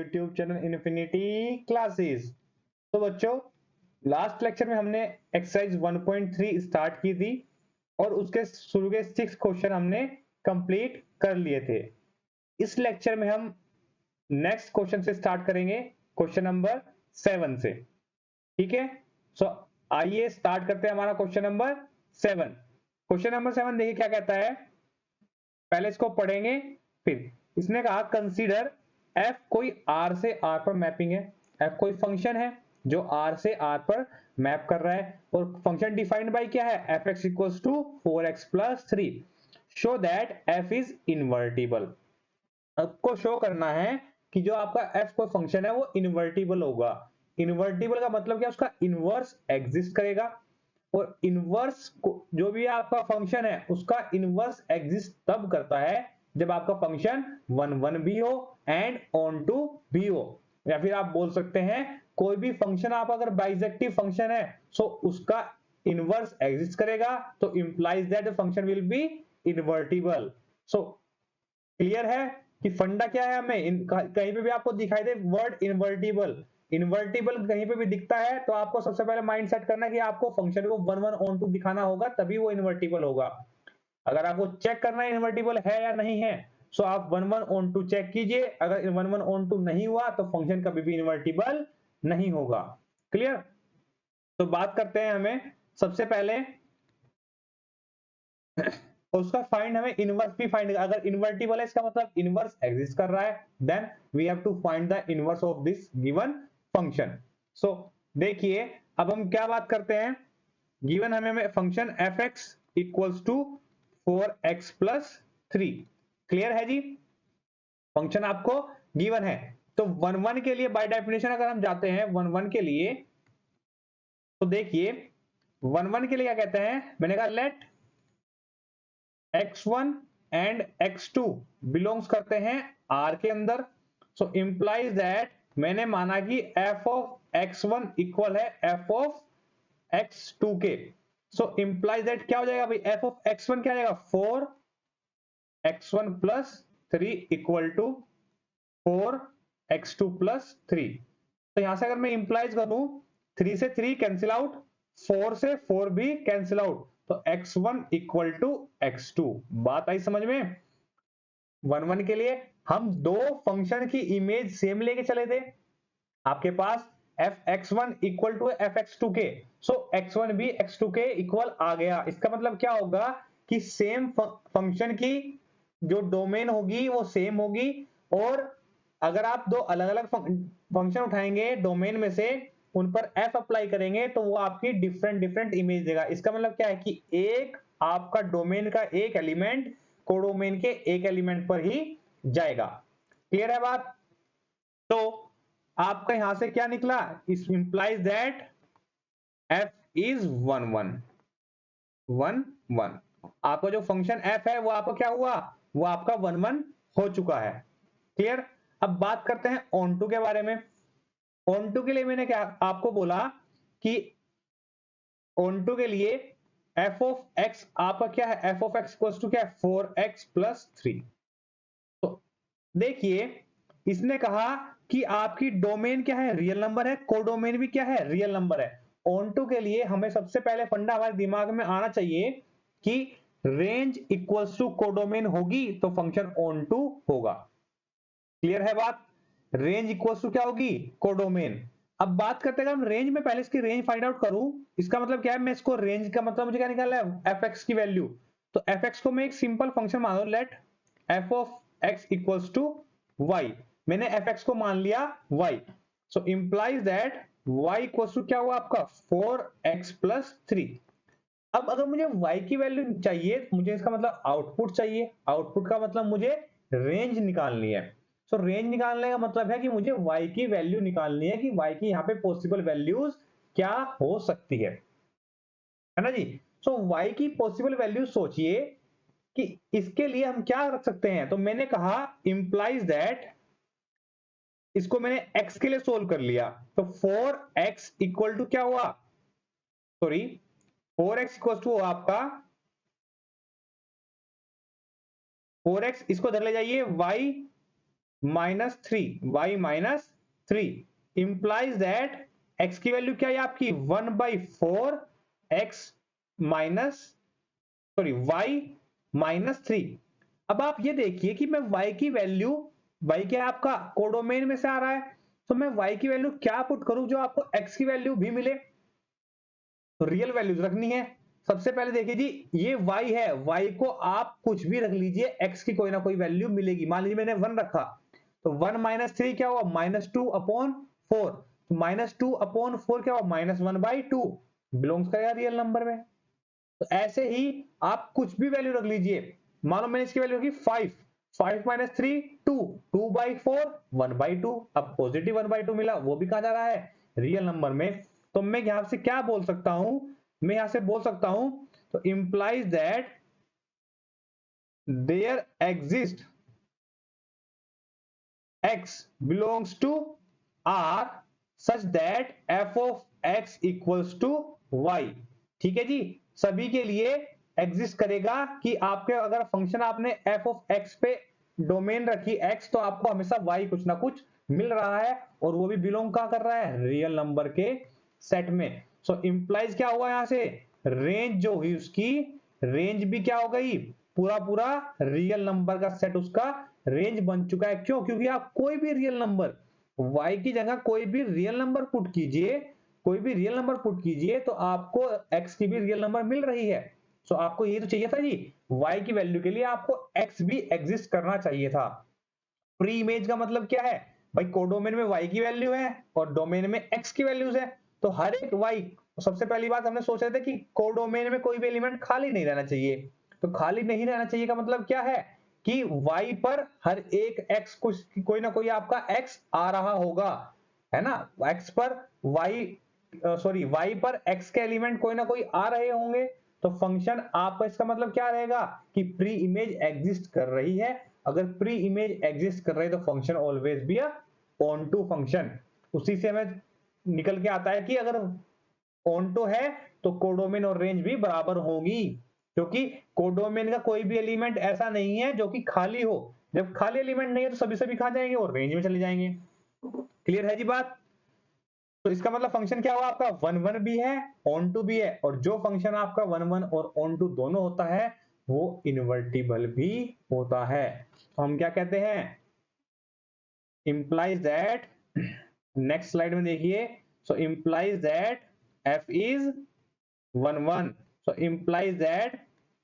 YouTube channel infinity classes. तो बच्चों, last lecture में हमने एक्सरसाइज 1.3 स्टार्ट की थी और उसके शुरू के 6 क्वेश्चन हमने कंप्लीट कर लिए थे। इस लेक्चर में हम नेक्स्ट क्वेश्चन से स्टार्ट करेंगे, क्वेश्चन नंबर 7 से। ठीक है, सो आइए स्टार्ट करते हैं हमारा क्वेश्चन नंबर 7। क्वेश्चन नंबर 7 देखिए क्या कहता है, पहले इसको पढ़ेंगे। फिर इसने कहा कंसीडर f कोई r से r पर मैपिंग है। f कोई फंक्शन है जो r से r पर मैप कर रहा है और फंक्शन डिफाइंड बाय क्या है, fx equals to 4x plus 3। Show that f is invertible. आपको शो करना है कि जो आपका f कोई फंक्शन है वो इनवर्टिबल होगा। इनवर्टिबल का मतलब क्या, उसका इनवर्स एग्जिस्ट करेगा। और इनवर्स जो भी आपका फंक्शन है उसका इनवर्स एग्जिस्ट तब करता है जब आपका फंक्शन 1 भी हो एंड ऑन टू भी हो। या फिर आप बोल सकते हैं कोई भी फंक्शन आप अगर बाइजेक्टिव फंक्शन है सो उसका इनवर्स एग्जिस्ट करेगा, तो implies that the function will be invertible. So clear है कि फंडा क्या है, हमें कहीं पे भी आपको दिखाई दे वर्ड इनवर्टिबल, इनवर्टिबल कहीं पे भी दिखता है तो आपको सबसे पहले माइंड सेट करना है कि आपको फंक्शन को 1 ऑन टू दिखाना होगा, तभी वो इनवर्टिबल होगा। अगर आपको चेक करना है इनवर्टिबल है या नहीं है, सो आप 1 ऑन टू चेक कीजिए। अगर 1 ऑन टू नहीं हुआ तो फंक्शन कभी भी इनवर्टिबल नहीं होगा। क्लियर? तो बात करते हैं हमें सबसे पहले उसका फाइंड, हमें इनवर्स भी फाइंड, अगर इन्वर्टिबल है इसका मतलब इनवर्स एग्जिस्ट कर रहा है, then we have to find the inverse of this given function. So देखिए अब हम क्या बात करते हैं, गिवन हमें function fx equals to 4x plus 3। Clear है जी? फंक्शन आपको गिवन है तो 1 के लिए बाय डेफिनेशन अगर हम जाते हैं 1 के लिए, तो देखिए 1 के लिए क्या कहते हैं, मैंने कहा late x1 and x2 belongs करते हैं R के अंदर। सो इंप्लाइज दैट मैंने माना कि f ऑफ x1 इक्वल है f ऑफ x2 के। सो इंप्लाइज दैट क्या हो जाएगा भाई, f ऑफ x1 क्या हो जाएगा 4x1 plus 3 equal to 4x2 plus 3। तो यहां से अगर मैं इंप्लाइज करूं 3 से 3 कैंसिल आउट, 4 से 4 भी कैंसिल आउट, तो x1 इक्वल टू x2। बात आई समझ में? 1 के लिए हम दो फंक्शन की इमेज सेम लेके चले थे, आपके पास fx1 इक्वल टू fx2 के, सो x1 भी x2 के इक्वल आ गया। इसका मतलब क्या होगा कि सेम फंक्शन की जो डोमेन होगी वो सेम होगी, और अगर आप दो अलग अलग फंक्शन उठाएंगे डोमेन में से, उन पर f अप्लाई करेंगे तो वो आपकी डिफरेंट डिफरेंट इमेज देगा। इसका मतलब क्या है कि एक आपका डोमेन का एक एलिमेंट कोडोमेन के एक एलिमेंट पर ही जाएगा। क्लियर है बात? तो आपका यहां से क्या निकला, इस इंप्लाइज दैट f इज 1 1 आपका जो फंक्शन f है वो आपका क्या हुआ, वो आपका 1 हो चुका है। क्लियर? अब बात करते हैं ऑन टू के बारे में। ऑन टू के लिए मैंने क्या आपको बोला कि ऑन टू के लिए f ऑफ x आपका क्या है, f of x equals to क्या है 4x प्लस 3। तो देखिए इसने कहा कि आपकी डोमेन क्या है, रियल नंबर है, कोडोमेन भी क्या है, रियल नंबर है। ऑन टू के लिए हमें सबसे पहले फंडा हमारे दिमाग में आना चाहिए कि रेंज इक्वल्स टू कोडोमेन होगी तो फंक्शन ऑन टू होगा। क्लियर है बात? रेंज इक्वल्स टू क्या होगी, कोडोमेन। अब बात करते हैं हम रेंज में, पहले इसकी रेंज फाइंड आउट करूं, इसका मतलब क्या है, मैं इसको रेंज का मतलब मुझे क्या निकालना है, fx की वैल्यू। तो fx को मैं एक सिंपल फंक्शन मान लो, let f of x equals to y। मैंने fx को मान लिया y, so implies that y equals to क्या हुआ आपका 4x प्लस 3। अब अगर मुझे y की वैल्यू चाहिए, मुझे इसका मतलब आउटपुट चाहिए, आउटपुट का मतलब मुझे रेंज निकालनी है। सो रेंज निकालने का मतलब है कि मुझे y की वैल्यू निकालनी है कि y की यहाँ पे पॉसिबल वैल्यूज क्या हो सकती है ना जी? सो y की पॉसिबल वैल्यू सोचिए कि इसके लिए हम क्या रख सकते हैं। तो मैंने कहा इंप्लाइज दैट, इसको मैंने x के लिए सोल्व कर लिया, तो 4x इक्वल टू क्या हुआ, सॉरी 4x इक्वल टू आपका 4x, इसको धर ले जाइए y -3, y -3 implies that x की वैल्यू क्या है आपकी 1/4 x माइनस सॉरी y -3। अब आप ये देखिए कि मैं y की वैल्यू, y क्या है आपका कोडोमेन में से आ रहा है, तो मैं y की वैल्यू क्या पुट करूं जो आपको x की वैल्यू भी मिले, तो रियल वैल्यूज रखनी है। सबसे पहले देखिए जी, ये y है, y को आप कुछ भी रख लीजिए, x की कोई ना कोई वैल्यू मिलेगी। मान लीजिए मैंने 1 रखा, तो 1 -3 क्या हुआ -2/4, तो -2/4 क्या हुआ -1/2, बिलोंग्स करेगा रियल नंबर में। तो ऐसे ही आप कुछ भी वैल्यू रख लीजिए। मान लो मैंने इसकी वैल्यू रखी 5, 5 -3 2, 2/4 1/2, अब पॉजिटिव 1/2 मिला, वो भी कहा जा रहा है रियल नंबर में। तो मैं यहां से क्या बोल सकता हूं, मैं यहां से बोल सकता हूं, तो implies that there exist x belongs to R such that f of x equals to y। ठीक है जी, सभी के लिए एग्जिस्ट करेगा कि आपके अगर फंक्शन आपने f of x पे डोमेन रखी x, तो आपको हमेशा y कुछ ना कुछ मिल रहा है, और वो भी बिलोंग कहां कर रहा है रियल नंबर के सेट में। सो इंप्लाइज क्या हुआ यहां से, रेंज जो हुई उसकी, रेंज भी क्या हो गई, पूरा पूरा रियल नंबर का सेट उसका रेंज बन चुका है। क्यों, क्योंकि आप कोई भी रियल नंबर y की जगह कोई भी रियल नंबर पुट कीजिए, कोई भी रियल नंबर पुट कीजिए, तो आपको x की भी रियल नंबर मिल रही है। सो आपको ये तो चाहिए था जी, y की वैल्यू के लिए आपको x भी एग्जिस्ट करना चाहिए था। प्री इमेज का मतलब क्या है भाई, कोडोमेन में y की वैल्यू है और डोमेन में x की वैल्यूज है, तो हर एक y, सबसे पहली बात हमने सोचा था कि कोडोमेन में कोई भी एलिमेंट खाली नहीं रहना चाहिए। तो खाली नहीं रहना चाहिए का मतलब क्या है कि y पर हर एक x कुछ कोई ना कोई आपका x आ रहा होगा, है ना, x पर y पर x के एलिमेंट कोई ना कोई आ रहे होंगे। तो फंक्शन आपका, इसका मतलब क्या रहेगा कि प्री इमेज एग्जिस्ट कर रही है। अगर प्री इमेज एग्जिस्ट कर रही है तो function always be a onto function. उसी से हमें निकल के आता है कि अगर ऑन टू है तो कोडोमेन और रेंज भी बराबर होगी, क्योंकि कोडोमेन का कोई भी एलिमेंट ऐसा नहीं है जो कि खाली हो। जब खाली एलिमेंट नहीं है तो सभी सभी कहां जाएंगे और रेंज में चले जाएंगे। क्लियर है जी बात। तो इसका मतलब फंक्शन क्या हुआ आपका, 1 1 भी है, ऑन टू भी है, और जो फंक्शन आपका 1 1 और ऑन टू दोनों होता है वो इन्वर्टिबल भी होता है। तो हम क्या कहते हैं, implies that नेक्स्ट स्लाइड में देखिए, सो implies that f is 1 1। So implies that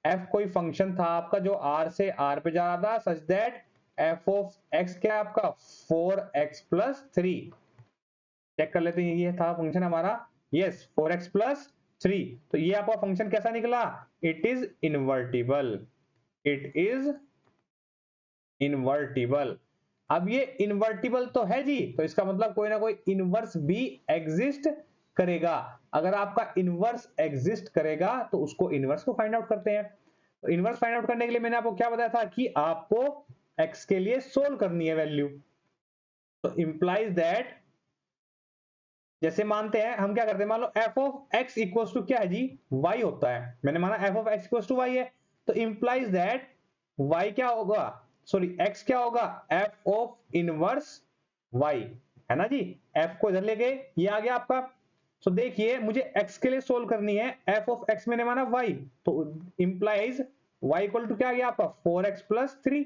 f कोई फंक्शन था आपका जो r से r पे जा रहा था, such that f of x क्या है आपका 4x+3। चेक कर लेते हैं, ये था फंक्शन हमारा, यस 4x+3। तो ये आपका फंक्शन कैसा निकला, it is invertible, it is invertible. अब ये इन्वर्टिबल तो है जी, तो इसका मतलब कोई ना कोई इनवर्स भी एग्जिस्ट करेगा। अगर आपका इनवर्स एग्जिस्ट करेगा तो उसको इनवर्स को फाइंड आउट करते हैं। तो इनवर्स फाइंड आउट करने के लिए मैंने आपको क्या बताया था कि आपको x के लिए सोल्व करनी है वैल्यू। तो इंप्लाइज दैट, जैसे मानते हैं हम क्या करते हैं, मान लो f of x equals to क्या है जी, y होता है। मैंने माना f of x equals to y है, तो इंप्लाइज दैट y क्या होगा, सॉरी x क्या होगा, f ऑफ इनवर्स y, है ना जी। f को इधर ले गए, ये आ गया आपका। तो देखिए मुझे x के लिए सोल्व करनी है, f ऑफ x मैंने माना y, तो इंप्लाइज y इक्वल टू क्या आ गया आपका 4x+3।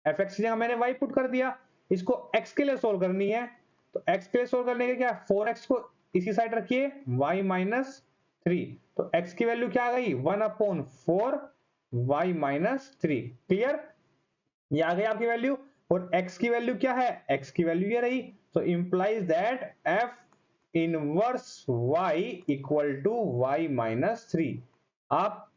fx की जगह मैंने y पुट कर दिया, इसको x के लिए सोल्व करनी है, तो x के लिए सोल्व करने के क्या, 4x को इसी साइड रखिए, y -3, तो x की वैल्यू क्या आ गई 1/4 y -3। क्लियर, ये आ गई आपकी वैल्यू। और x की वैल्यू क्या है, x की वैल्यू ये रही। तो implies that f inverse y equal to y -3। आप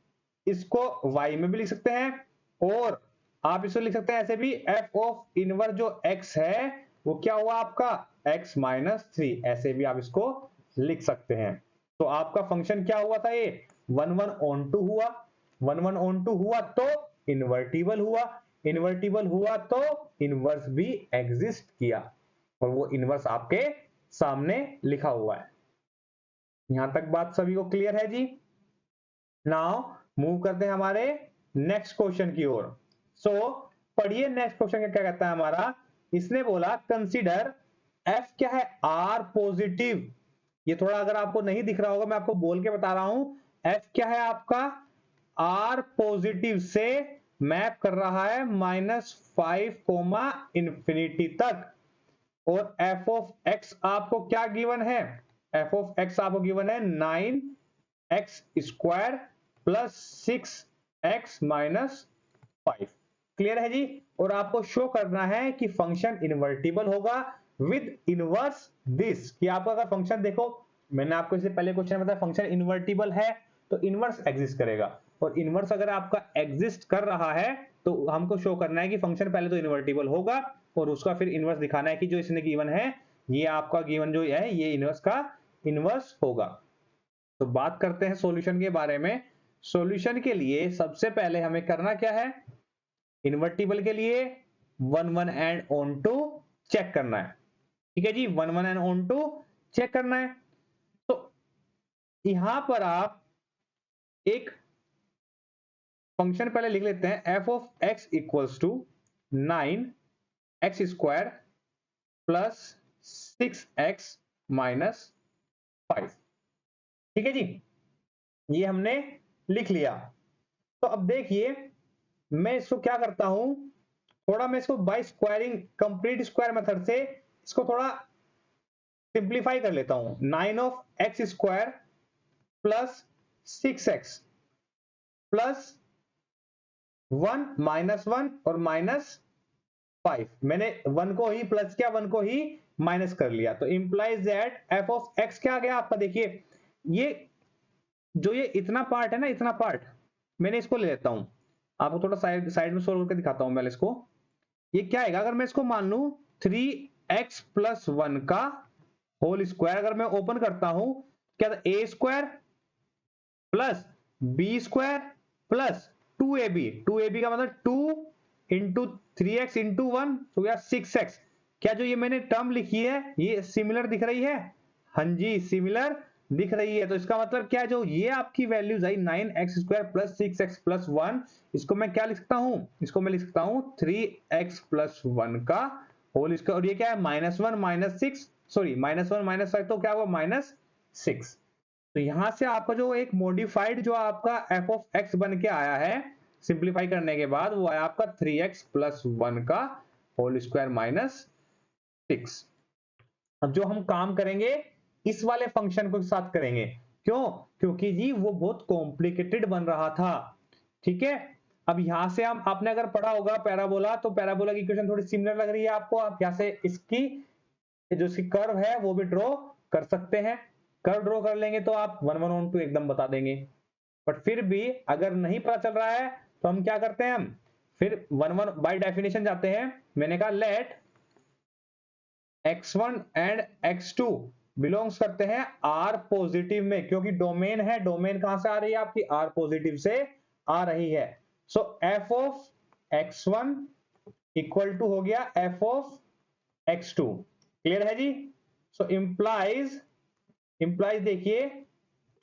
इसको y में भी लिख सकते हैं, और आप इसको लिख सकते हैं ऐसे भी, f ऑफ इनवर्स जो x है वो क्या हुआ आपका x -3, ऐसे भी आप इसको लिख सकते हैं। तो आपका फंक्शन क्या हुआ था, ये 1 1 ऑन टू हुआ, 1 1 ऑन टू हुआ तो इन्वर्टिबल हुआ, इन्वर्टिबल हुआ तो इनवर्स भी एग्जिस्ट किया, और वो इनवर्स आपके सामने लिखा हुआ है। यहां तक बात सभी को क्लियर है जी। नाउ मूव करते हैं हमारे नेक्स्ट क्वेश्चन की ओर। सो पढ़िए नेक्स्ट क्वेश्चन क्या कहता है हमारा, इसने बोला कंसीडर एफ क्या है, आर पॉजिटिव। ये थोड़ा अगर आपको नहीं दिख रहा होगा, मैं आपको बोल के बता रहा हूं। एफ क्या है आपका, आर पॉजिटिव से मैप कर रहा है -5 तक। और एफ ऑफ एक्स आपको क्या गिवन है, एफ ऑफ एक्स आपको गिवन है 9x² plus 6x minus 5। Clear है जी। और आपको शो करना है कि फंक्शन इन्वर्टिबल होगा विद इनवर्स दिस, कि आपका अगर फंक्शन देखो, मैंने आपको इससे पहले क्वेश्चन बताया फंक्शन इन्वर्टिबल है तो इनवर्स एग्जिस्ट करेगा, और इनवर्स अगर आपका एग्जिस्ट कर रहा है तो हमको शो करना है कि फंक्शन पहले तो इन्वर्टिबल होगा और उसका फिर इनवर्स दिखाना है कि जो इसने गिवन है ये आपका गिवन जो है ये इनवर्स का इनवर्स होगा। तो बात करते हैं सॉल्यूशन के बारे में। सॉल्यूशन के लिए सबसे पहले हमें करना क्या है, इन्वर्टिबल के लिए 1 1 एंड ऑन टू चेक करना है। ठीक है जी, 1 1 एंड ऑन टू चेक करना है। तो यहां पर आप एक फंक्शन पहले लिख लेते हैं, f of x equals to 9x² plus 6x minus 5। ठीक है जी, ये हमने लिख लिया। तो अब देखिए मैं इसको क्या करता हूं, थोड़ा मैं इसको by squaring complete square method से इसको थोड़ा सिंप्लीफाई कर लेता हूं। 9x² प्लस 6x प्लस 1 -1 और -5, मैंने 1 को ही प्लस किया 1 को ही माइनस कर लिया। तो implies that f of x क्या आ गया आपका, देखिए ये जो ये इतना पार्ट है ना, इतना पार्ट मैंने इसको ले लेता हूं, आपको थोड़ा साइड साइड में सोल्व करके दिखाता हूं मैं इसको। ये क्या आएगा अगर मैं इसको मान लू 3x प्लस 1 का होल स्क्वायर, अगर मैं ओपन करता हूं क्या, a² plus b² plus 2ab का मतलब 2 इंटू 3x इंटू 1 तो गया 6x। क्या जो ये मैंने टर्म लिखी है ये सिमिलर दिख रही है, हाँ जी सिमिलर दिख रही है। तो इसका मतलब क्या है, जो ये आपकी वैल्यूज आई 9x² प्लस 6x प्लस 1, इसको मैं क्या लिख सकता हूं, इसको मैं लिख सकता हूं 3x प्लस 1 का होल स्क्वायर, और ये क्या है -1 -6 सॉरी -1 -5 तो क्या हुआ -6। तो यहां से आपका जो एक मॉडिफाइड जो आपका एफ ऑफ एक्स बन के आया है सिंप्लीफाई करने के बाद, वो आया आपका 3x प्लस 1 का होल स्क्वायर माइनस 6। अब जो हम काम करेंगे इस वाले फंक्शन को साथ करेंगे, क्यों, क्योंकि जी वो बहुत कॉम्प्लिकेटेड बन रहा था। ठीक है, अब यहां से हम आपने अगर पढ़ा होगा पैराबोला, तो पैराबोला की इक्वेशन थोड़ी सिमिलर लग रही है आपको, आप यहां से इसकी जो इसकी कर्व है वो भी ड्रॉ कर सकते हैं। कर्व ड्रॉ कर लेंगे तो आप 1 1 ऑन 2 एकदम बता देंगे। बट फिर भी अगर नहीं पता चल रहा है तो हम क्या करते हैं, हम फिर 1 1 बाय डेफिनेशन जाते हैं। मैंने कहा late x1 and x2 belongs करते हैं r पॉजिटिव में, क्योंकि डोमेन है, डोमेन कहां से आ रही है आपकी, r पॉजिटिव से आ रही है। So f of x1 equal to हो गया f ऑफ x2। क्लियर है जी। सो इंप्लाइज देखिए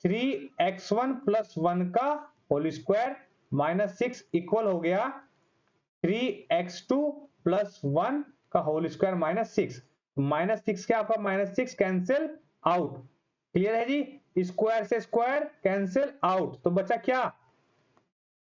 3x1 प्लस 1 का होल स्क्वायर माइनस 6 इक्वल हो गया 3x2 प्लस 1 का होल स्क्वायर माइनस 6। -6 क्या आपका -6 कैंसिल आउट। क्लियर है जी, स्क्वायर से स्क्वायर कैंसिल आउट, तो बचा क्या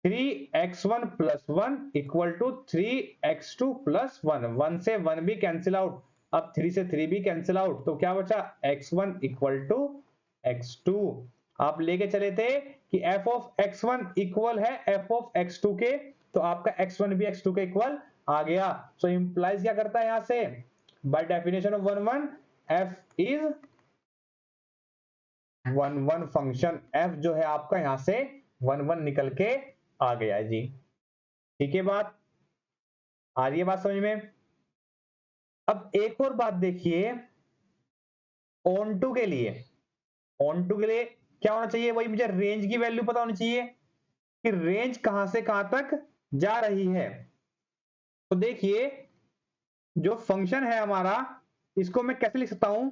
3x1 plus 1 equal to 3x2 plus 1, 1 से 1 भी कैंसिल आउट, अब 3 से 3 भी कैंसिल आउट, तो क्या बचा x1 इक्वल टू x2। आप लेके चले थे कि f ऑफ x1 इक्वल है f ऑफ x2 के, तो आपका x1 भी x2 के इक्वल आ गया। सो इंप्लाइज क्या करता है यहां से, by definition of 1 1 f is 1 1 function, f जो है आपका यहां से 1 1 निकल के आ गया है जी। ठीक है, बात आ रही है बात समझ में। अब एक और बात देखिए, ऑन टू के लिए, ऑन टू के लिए क्या होना चाहिए, वही मुझे रेंज की वैल्यू पता होनी चाहिए कि रेंज कहां से कहां तक जा रही है। तो देखिए जो फंक्शन है हमारा, इसको मैं कैसे लिख सकता हूं,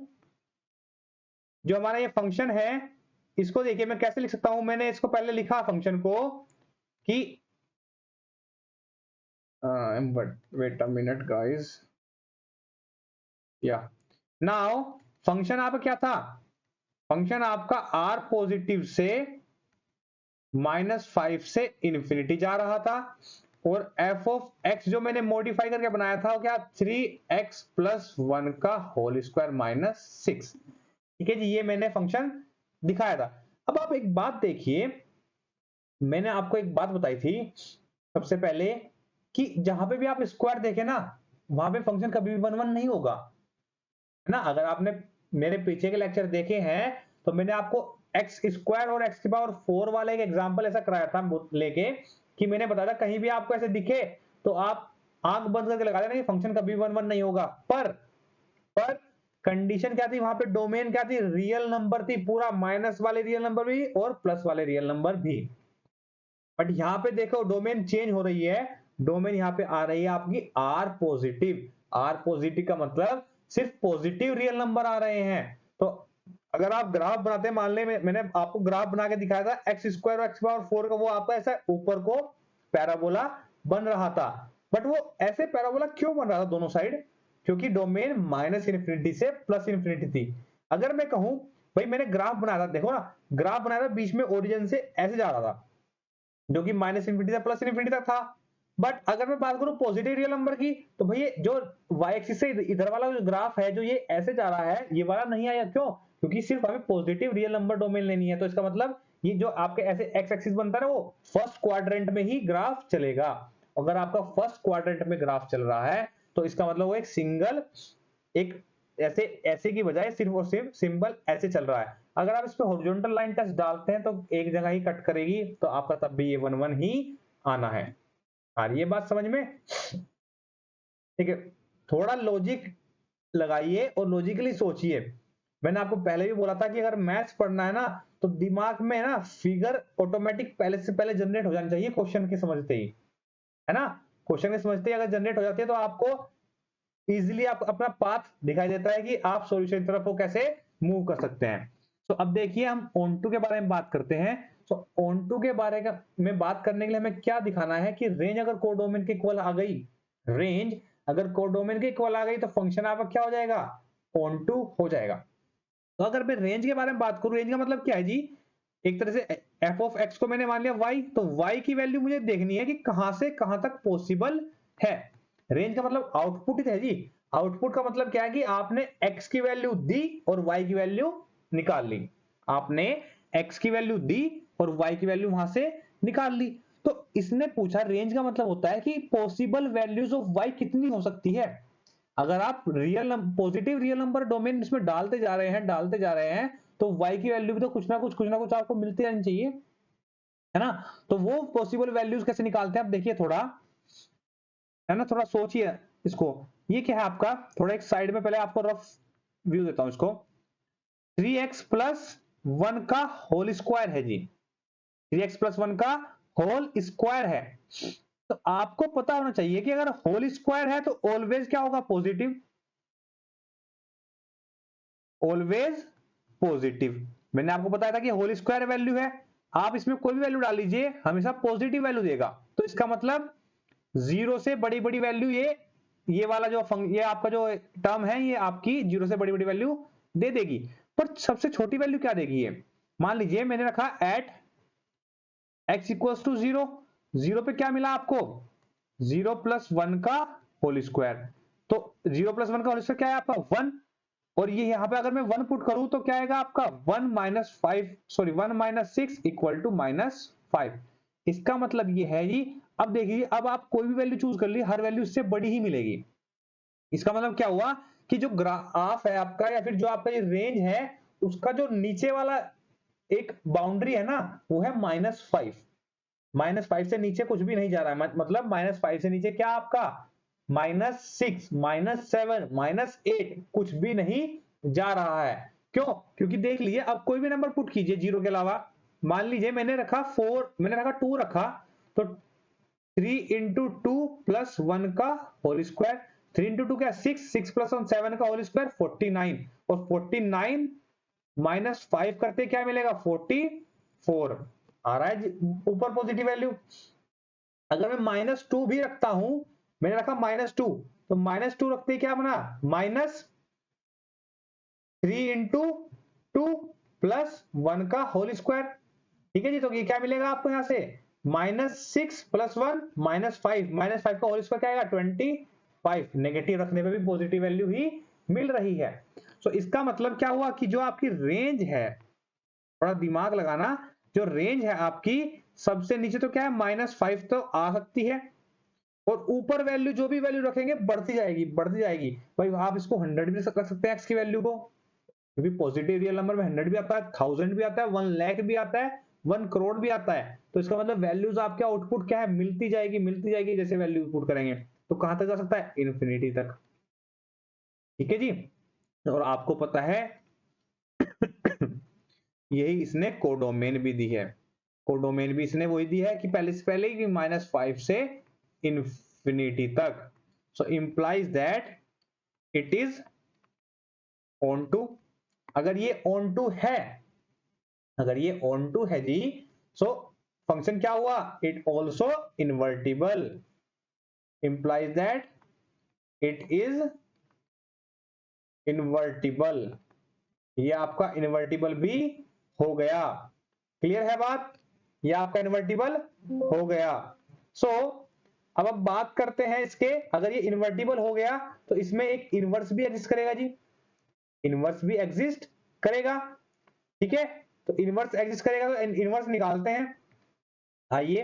जो हमारा ये फंक्शन है इसको देखिए मैं कैसे लिख सकता हूं, मैंने इसको पहले लिखा फंक्शन को कि वेट अ मिनट गाइस, या नाउ फंक्शन आपका क्या था, फंक्शन आपका आर पॉजिटिव से -5 से इन्फिनिटी जा रहा था, और एफ ऑफ एक्स जो मैंने मॉडिफाई करके बनाया था वो क्या 3x प्लस 1 का होल स्क्वायर -6। ठीक है जी, ये मैंने फंक्शन दिखाया था। अब आप एक बात देखिए, मैंने आपको एक बात बताई थी सबसे पहले कि जहां पे भी आप स्क्वायर देखें ना, वहां पे फंक्शन कभी भी 1 1 नहीं होगा, है ना। अगर आपने मेरे पीछे के लेक्चर देखे हैं तो मैंने आपको एक्स स्क्वायर और एक्स की पावर 4 वाला एक एग्जांपल ऐसा कराया था लेके, कि मैंने बताया था कहीं भी आपको ऐसे दिखे तो आप आंख बंद करके लगा देना कि फंक्शन कभी 1 1 नहीं होगा। पर कंडीशन क्या थी वहां पे, डोमेन क्या थी, रियल नंबर थी, पूरा माइनस वाले रियल नंबर भी और प्लस वाले रियल नंबर भी। बट यहाँ पे देखो डोमेन चेंज हो रही है, डोमेन यहाँ पे आ रही है आपकी आर पॉजिटिव। आर पॉजिटिव का मतलब सिर्फ पॉजिटिव रियल नंबर आ रहे हैं। तो अगर आप ग्राफ बनाते हैं, मान ले मैंने आपको ग्राफ बना के दिखाया था एक्स स्क्वायर और एक्स पावर 4 का, वो आपका ऐसा ऊपर को पैराबोला बन रहा था। बट वो ऐसे पैराबोला क्यों बन रहा था दोनों साइड, क्योंकि डोमेन माइनस इन्फिनिटी से प्लस इन्फिनिटी थी। अगर मैं कहूं भाई मैंने ग्राफ बनाया था, देखो ना ग्राफ बनाया था, बीच में ओरिजिन से ऐसे जा रहा था जो कि माइनस इन्फिनिटी से प्लस इन्फिनिटी तक था। बट अगर मैं बात करूं पॉजिटिव रियल नंबर की, तो भाई जो वाई एक्सिस से इधर वाला जो ग्राफ है जो ये ऐसे जा रहा है, ये वाला नहीं आया, क्यों, क्योंकि सिर्फ हमें पॉजिटिव रियल नंबर डोमेन लेनी है। तो इसका मतलब ये जो आपके ऐसे एक्स एक्सिस बनता है ना, वो फर्स्ट क्वाड्रेंट में ही ग्राफ चलेगा। अगर आपका फर्स्ट क्वाड्रेंट में ग्राफ चल रहा है तो इसका मतलब वो एक सिंगल, एक ऐसे ऐसे की बजाय सिर्फ और सिर्फ सिंबल ऐसे चल रहा है। अगर आप इस पे हॉरिजॉन्टल लाइन टेस्ट डालते हैं तो एक जगह ही कट करेगी, तो आपका तब भी ये 1 1 ही आना है। आ रही है बात समझ में? ठीक है, थोड़ा लॉजिक लगाइए और लॉजिकली सोचिए। मैंने आपको पहले भी बोला था कि अगर मैथ्स पढ़ना है ना तो दिमाग में ना फिगर ऑटोमेटिक पहले से पहले जनरेट हो जानी चाहिए क्वेश्चन के समझते ही, है ना। क्वेश्चन के समझते ही अगर जनरेट हो जाती है तो आपको इजीली आप अपना पाथ दिखाई देता है कि आप सॉल्यूशन की तरफ को कैसे मूव कर सकते हैं। तो अब देखिए हम ऑन2 के बारे में बात करते हैं। तो ऑन2 के बारे में बात करने के लिए हमें क्या दिखाना है कि रेंज अगर कोडोमेन के इक्वल आ गई, रेंज अगर कोडोमेन के इक्वल आ गई तो फंक्शन आपका क्या हो जाएगा, ऑन2 हो जाएगा। तो अगर मैं रेंज के बारे में बात करूं, रेंज का मतलब क्या है जी, एक तरह से एफ ऑफ एक्स को मैंने मान लिया y, तो y की वैल्यू मुझे देखनी है कि कहां से कहां तक पॉसिबल है। रेंज का मतलब आउटपुट ही है जी। आउटपुट का मतलब क्या है कि आपने x की वैल्यू दी और y की वैल्यू निकाल ली। आपने x की वैल्यू दी और y की वैल्यू वहां से निकाल ली। तो इसने पूछा, रेंज का मतलब होता है कि पॉसिबल वैल्यूज ऑफ y कितनी हो सकती है। अगर आप real positive real number domain इसमें डालते जा रहे हैं तो y की वैल्यू भी तो कुछ ना कुछ आपको मिलती रहनी चाहिए, है ना। तो वो पॉसिबल वैल्यूज कैसे निकालते हैं आप देखिए थोड़ा, है ना, थोड़ा सोचिए इसको। ये क्या है आपका, थोड़ा एक साइड में पहले आपको रफ व्यू देता हूं इसको। 3x प्लस 1 का होल स्क्वायर है जी, 3x प्लस 1 का होल स्क्वायर है। तो आपको पता होना चाहिए कि अगर होल स्क्वायर है तो ऑलवेज क्या होगा, पॉजिटिव, ऑलवेज पॉजिटिव। मैंने आपको बताया था कि होल स्क्वायर वैल्यू है, आप इसमें कोई भी वैल्यू डाल लीजिए हमेशा पॉजिटिव वैल्यू देगा। तो इसका मतलब जीरो से बड़ी बड़ी वैल्यू, ये वाला जो ये आपका जो टर्म है ये आपकी जीरो से बड़ी बड़ी वैल्यू दे देगी। पर सबसे छोटी वैल्यू क्या देगी ये, मान लीजिए मैंने रखा at x equals to zero, zero पे क्या मिला आपको, 0 प्लस 1 का होल स्क्वायर। तो 0 प्लस 1 का होल स्क्वायर क्या है आपका 1, और ये यहां पे अगर मैं 1 पुट करूं तो क्या आएगा आपका 1 minus 5, sorry 1 minus 6 equal to -5। इसका मतलब ये है जी, अब देखिए अब आप कोई भी वैल्यू चूज कर ली, हर वैल्यू इससे बड़ी ही मिलेगी। इसका मतलब क्या हुआ कि जो ग्राफ है आपका या फिर जो आपका ये रेंज है उसका जो नीचे वाला एक बाउंड्री है ना वो है -5। -5 से नीचे कुछ भी नहीं जा रहा है, मतलब -5 से नीचे क्या आपका -6, -7, -8 कुछ भी नहीं जा रहा है। क्यों, क्योंकि देख लीजिए अब कोई भी नंबर पुट कीजिए जीरो के अलावा, मान लीजिए मैंने रखा 4, मैंने रखा 2 रखा, तो 3 इंटू 2 प्लस 1 का होल स्क्वायर, 3 इंटू 2 क्या 6 प्लस 1 7 का होल स्क्वायर 49, और 49 -5 करते क्या मिलेगा 44 आ रहा है ऊपर पॉजिटिव वैल्यू। अगर मैं -2 भी रखता हूं, मैंने रखा -2, तो -2 रखते क्या बना, माइनस 3 इंटू 2 प्लस 1 का होल स्क्वायर। ठीक है जी, तो ये क्या मिलेगा आपको यहां से -6 + 1 -5, -5 का होल स्क्वायर क्या आएगा 25। नेगेटिव रखने पे भी पॉजिटिव वैल्यू ही मिल रही है। सो इसका मतलब क्या हुआ कि जो आपकी रेंज है, थोड़ा दिमाग लगाना, जो रेंज है आपकी सबसे नीचे तो क्या है -5 तो आ सकती है, और ऊपर वैल्यू जो भी वैल्यू रखेंगे बढ़ती जाएगी बढ़ती जाएगी। भाई आप इसको 100 भी रख सकते हैं एक्स की वैल्यू को, क्योंकि पॉजिटिव रियल नंबर में 100 भी आता है, 1000 भी आता है, 1 लाख भी आता है, 1 करोड़ भी आता है। तो इसका मतलब वैल्यूज आपके आउटपुट क्या है, मिलती जाएगी जैसे वैल्यू पुट करेंगे। तो कहां तक जा सकता है, इन्फिनिटी तक। ठीक है जी, और आपको पता है यही इसने कोडोमेन भी दी है। कोडोमेन भी इसने वही दी है कि पहले से पहले कि -5 से इंफिनिटी तक। So implies that it is onto. अगर ये ऑन टू है, अगर ये ऑन टू है जी, सो फंक्शन क्या हुआ, it also invertible. Implies that it is invertible. ये आपका इन्वर्टिबल भी हो गया। क्लियर है बात, ये आपका इन्वर्टिबल हो गया। सो अब बात करते हैं इसके, अगर ये इन्वर्टिबल हो गया तो इसमें एक इनवर्स भी एग्जिस्ट करेगा जी, इनवर्स भी एग्जिस्ट करेगा। ठीक है, तो इनवर्स एग्जिस्ट करेगा तो इनवर्स निकालते हैं। आइए,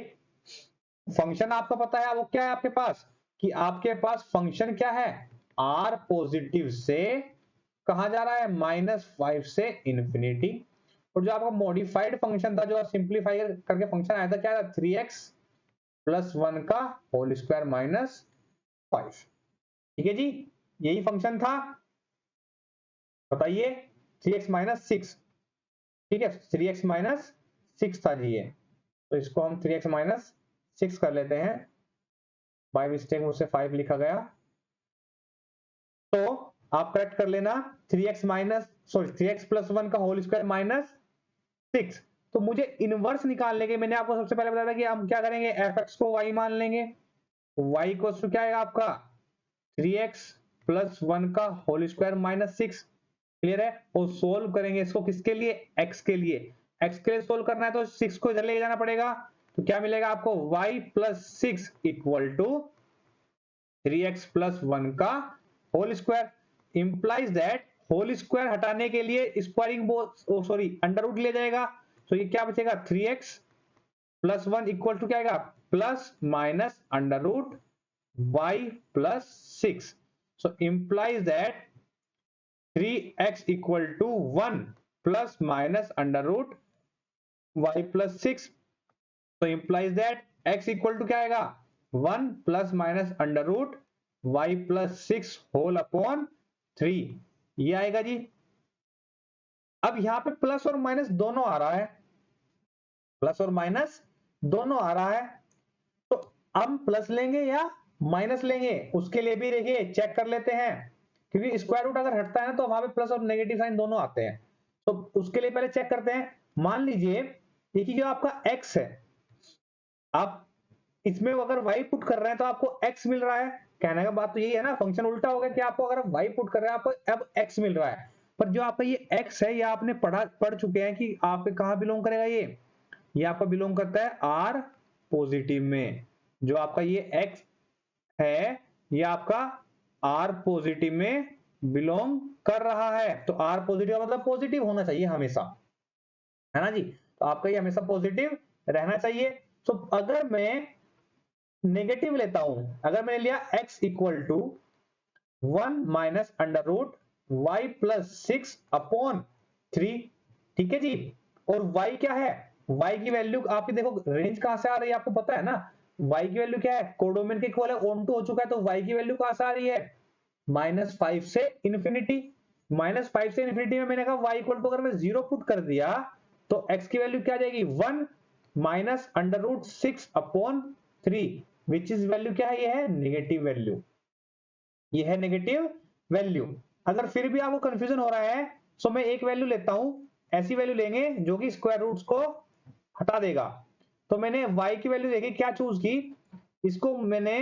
फंक्शन आपको पता है वो क्या है आपके पास, कि आपके पास फंक्शन क्या है, आर पॉजिटिव से कहां जा रहा है, -5 से इंफिनिटी। और जो आपका मॉडिफाइड फंक्शन था, जो सिंप्लीफाई करके फंक्शन आया था, क्या था 3x + 1 का होल स्क्वायर -5। ठीक है जी, यही फंक्शन था। बताइए 3x - 6, ठीक है 3x - 6 था जी ये, तो इसको हम 3x - 6 कर लेते हैं। बाय मिस्टेक मुझसे 5 लिखा गया, तो आप करेक्ट कर लेना। 3x + 1 का होल स्क्वायर -6। तो मुझे इनवर्स निकालने के, मैंने आपको सबसे पहले बताया था कि हम क्या करेंगे, fx को y मान लेंगे। y को क्या आएगा आपका 3x + 1 का होल स्क्वायर -6। क्लियर है, और सोल्व करेंगे इसको किसके लिए, x के लिए। x के लिए सोल्व करना है तो 6 को इधर ले जाना पड़ेगा, तो क्या मिलेगा आपको y + 6 = 3x + 1 का whole square. Implies that whole square हटाने के लिए स्क्वायरिंग अंडर रूट ले जाएगा, तो ये क्या बचेगा 3x + 1 = क्या आएगा ±√y + 6। So implies that 3x = 1 ±√y + 6। तो इंप्लाइज दैट x = क्या आएगा 1 ±√y + 6 होल अपॉन 3, ये आएगा जी। अब यहां पे प्लस और माइनस दोनों आ रहा है, प्लस और माइनस दोनों आ रहा है, तो हम प्लस लेंगे या माइनस लेंगे, उसके लिए भी देखिए चेक कर लेते हैं, क्योंकि स्क्वायर रूट अगर हटता है ना तो वहां पे प्लस और नेगेटिव साइन दोनों आते हैं। तो उसके लिए पहले चेक करते हैं। मान लीजिए देखिए जो आपका x है, आप इसमें अगर y पुट कर रहे हैं तो आपको x मिल रहा है। कहने का बात तो यही है ना, फंक्शन उल्टा हो गया कि आपको अगर y पुट कर रहे हैं आपको अब x मिल रहा है। पर जो आपका ये x है, ये आपने पढ़ चुके हैं कि आप कहां बिलोंग करेगा, ये आपका बिलोंग करता है r पॉजिटिव में। जो आपका ये x है, ये आपका r पॉजिटिव में बिलोंग कर रहा है। तो r पॉजिटिव मतलब पॉजिटिव होना चाहिए हमेशा, है ना जी। तो आपका ये हमेशा पॉजिटिव रहना चाहिए। तो अगर मैं नेगेटिव लेता हूं, अगर मैंने लिया x = 1 √y + 6 अपॉन 3, ठीक है जी। और y क्या है, y की वैल्यू आपकी देखो रेंज कहां से आ रही है आपको पता है ना, y की वैल्यू क्या है, कोडोमेन के इक्वल है, ऑन टू हो चुका है, तो y की वैल्यू कहां से आ रही है -5 से इंफिनिटी। -5 से इंफिनिटी में मैंने कहा y = अगर मैं 0 पुट कर दिया तो x की वैल्यू क्या आ जाएगी 1 √6 अपॉन 3, विच इज वैल्यू क्या है, ये है नेगेटिव वैल्यू, ये है नेगेटिव वैल्यू। अगर फिर भी आपको कंफ्यूजन हो रहा है तो मैं एक वैल्यू लेता हूं, ऐसी वैल्यू लेंगे जो कि स्क्वायर रूट्स को हटा देगा। तो मैंने y की वैल्यू देखी क्या चूज की, इसको मैंने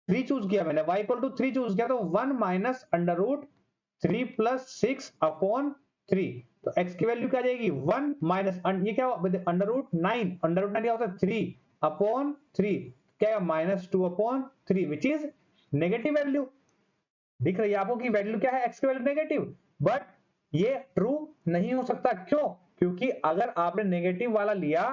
3 चूज किया मैंने, y इक्वल टू 3 चूज किया तो 1 minus under root 3 plus 6 upon 3, तो x की वैल्यू क्या आ जाएगी 1 माइनस ये क्या अंडर रूट 9, अंडर रूट 9 क्या होता है 3 अपॉन 3, क्या minus 2 upon 3 which is negative value. दिख रही है आपको कि वैल्यू क्या है, x की वैल्यू नेगेटिव, बट ये ट्रू नहीं हो सकता, क्यों? क्योंकि अगर आपने नेगेटिव वाला लिया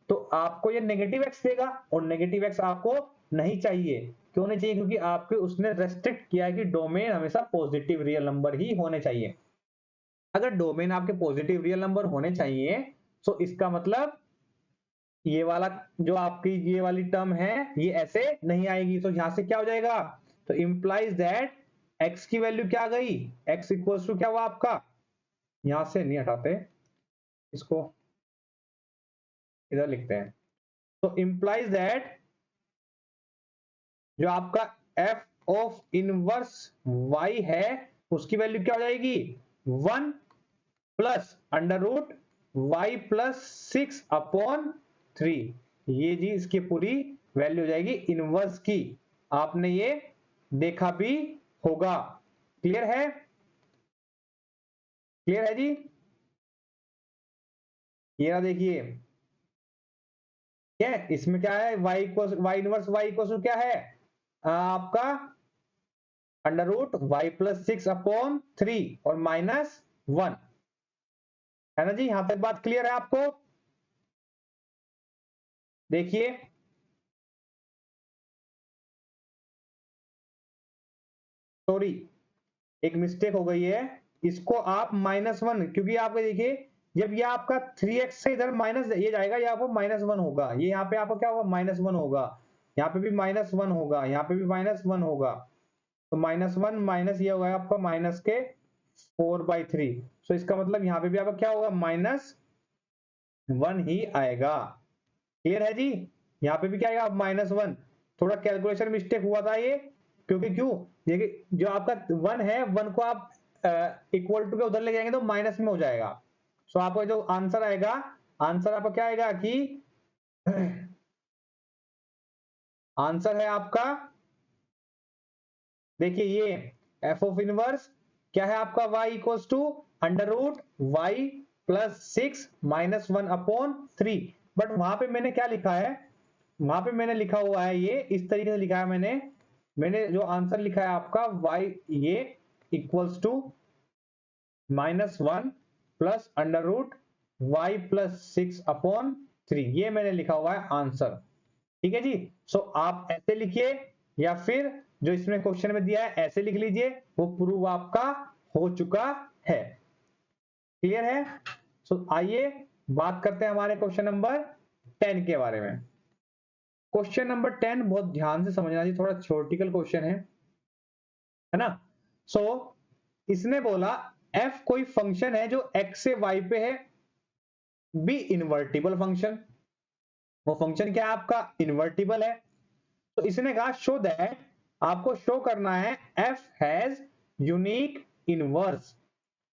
तो आपको ये नेगेटिव x देगा, और नेगेटिव x आपको नहीं चाहिए। क्यों नहीं चाहिए? क्योंकि आपके उसने रेस्ट्रिक्ट किया है कि डोमेन हमेशा पॉजिटिव रियल नंबर ही होने चाहिए। अगर डोमेन आपके पॉजिटिव रियल नंबर होने चाहिए तो इसका मतलब ये वाला जो आपकी ये वाली टर्म है ये ऐसे नहीं आएगी, तो यहां से क्या हो जाएगा, तो इंप्लाइज दैट x की वैल्यू क्या आ गई, x इक्वल्स टू क्या हुआ आपका, यहां से नहीं हटाते इसको, इधर लिखते हैं, तो इंप्लाइज दैट जो आपका f ऑफ इनवर्स y है उसकी वैल्यू क्या हो जाएगी 1 plus under root y plus 6 upon 3, ये जी इसकी पूरी वैल्यू हो जाएगी इनवर्स की। आपने ये देखा भी होगा। क्लियर है? क्लियर है जी? ये देखिए क्या है इसमें, क्या है y equal y inverse y equal क्या है आपका under root y plus 6 upon 3 और माइनस 1, है ना जी? यहां तक बात क्लियर है आपको? देखिए सॉरी एक मिस्टेक हो गई है, इसको आप -1, क्योंकि आपको देखिए जब ये आपका 3x से इधर माइनस ये जाएगा, ये आपको -1 होगा, ये यहाँ पे आपको क्या होगा -1 होगा, यहाँ पे भी -1 होगा, यहाँ पे भी -1 होगा, तो -1 माइनस ये होगा आपका माइनस के 4/3, तो इसका मतलब यहाँ पे भी आपका क्या होगा -1 ही आएगा। क्लियर है जी? यहाँ पे भी क्या आएगा -1, थोड़ा कैलकुलेशन मिस्टेक हुआ था ये, क्योंकि क्यों ये जो आपका 1 है 1 को आप इक्वल टू के उधर ले जाएंगे तो माइनस में हो जाएगा, सो आपका जो आंसर आएगा, आंसर आपका क्या आएगा कि आंसर है आपका, देखिए ये एफ ऑफ इनवर्स क्या है आपका y equals to under root y plus 6 minus 1 upon 3, but वहां पे मैंने क्या लिखा है, वहां पे मैंने लिखा हुआ है ये इस तरीके से लिखा है मैंने जो आंसर लिखा है आपका y ये equals to -1 plus under root y plus 6 upon 3, ये मैंने लिखा हुआ है आंसर। ठीक है जी? सो आप ऐसे लिखिए या फिर जो इसमें क्वेश्चन में दिया है ऐसे लिख लीजिए, वो प्रूव आपका हो चुका है। क्लियर है? सो आइए बात करते हैं हमारे क्वेश्चन नंबर 10 के बारे में। क्वेश्चन नंबर 10 बहुत ध्यान से समझना जी, थोड़ा थ्योरेटिकल क्वेश्चन है ना? सो इसने बोला f कोई फंक्शन है जो x से y पे है, बी इनवर्टिबल फंक्शन, वो फंक्शन क्या है आपका इनवर्टिबल है, तो इसने कहा शो दैट, आपको शो करना है f हैज यूनिक इनवर्स,